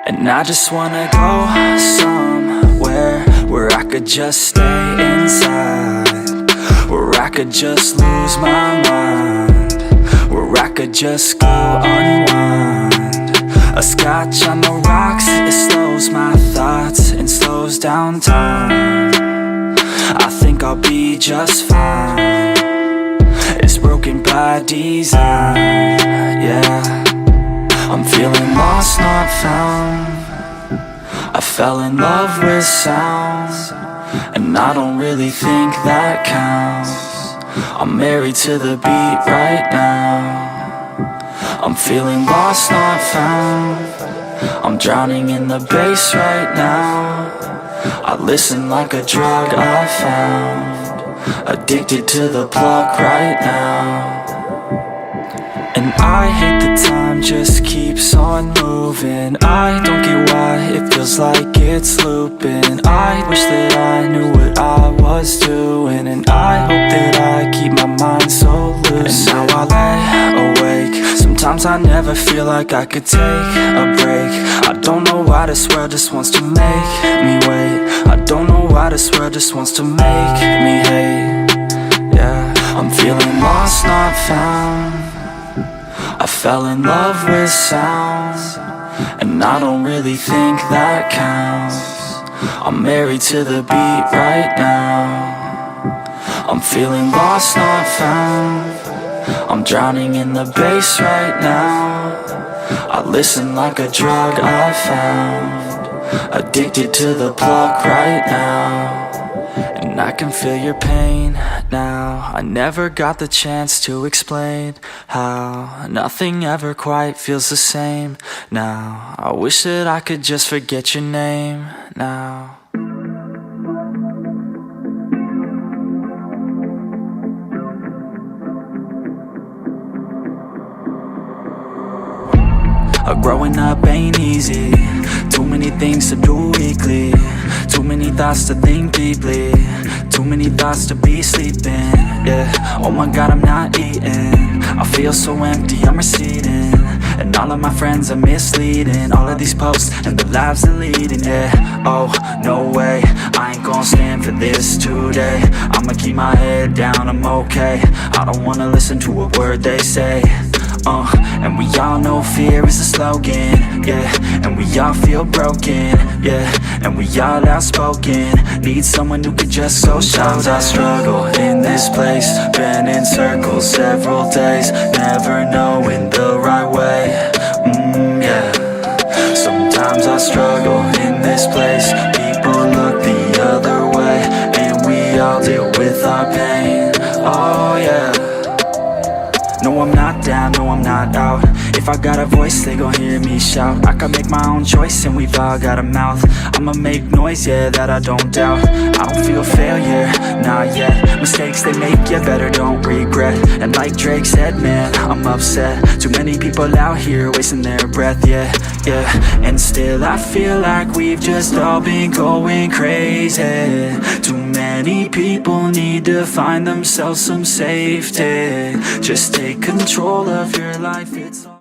And I just wanna go somewhere where I could just stay inside, where I could just lose my mind, where I could just go unwind. A scotch on the rocks, it slows my thoughts and slows down time. I think I'll be just fine. It's broken by design, yeah. I'm feeling lost, not found. I fell in love with sound, and I don't really think that counts. I'm married to the beat right now. I'm feeling lost, not found. I'm drowning in the bass right now. I listen like a drug I found, addicted to the plug right now. And I hate the time just keeps on moving. I don't get why it feels like it's looping. I wish that I knew what I was doing, and I hope that I keep my mind so loose. And now I lay awake. Sometimes I never feel like I could take a break. I don't know why this world just wants to make me wait. I don't know why this world just wants to make me hate. Yeah, I'm feeling lost, not found. I fell in love with sound, and I don't really think that counts. I'm married to the beat right now. I'm feeling lost, not found. I'm drowning in the bass right now. I listen like a drug I found, addicted to the plug right now. And I can feel your pain now. I never got the chance to explain how nothing ever quite feels the same now. I wish that I could just forget your name now. Growing up ain't easy. Too many things to do weekly. Too many thoughts to think deeply. Too many thoughts to be sleeping. Yeah, oh my God, I'm not eating. I feel so empty, I'm receding. And all of my friends are misleading. All of these posts and the lives they're leading. Yeah, oh, no way, I ain't gon' stand for this today. I'ma keep my head down, I'm okay. I don't wanna listen to a word they say. And we all know fear is a slogan, yeah. And we all feel broken, yeah. And we all outspoken. Need someone who could just go. Sometimes I struggle in this place, been in circles several days, never knowing the right way, yeah. Sometimes I struggle in this place, people look the other way, and we all deal with our pain, oh yeah. No, I'm not down, no, I'm not out. If I got a voice, they gon' hear me shout. I can make my own choice and we've all got a mouth. I'ma make noise, yeah, that I don't doubt. I don't feel failure, not yet. Mistakes they make, yeah, better don't regret. And like Drake said, man, I'm upset. Too many people out here wasting their breath, yeah, yeah. And still I feel like we've just all been going crazy. Too many people need to find themselves some safety. Just take control of your life, it's all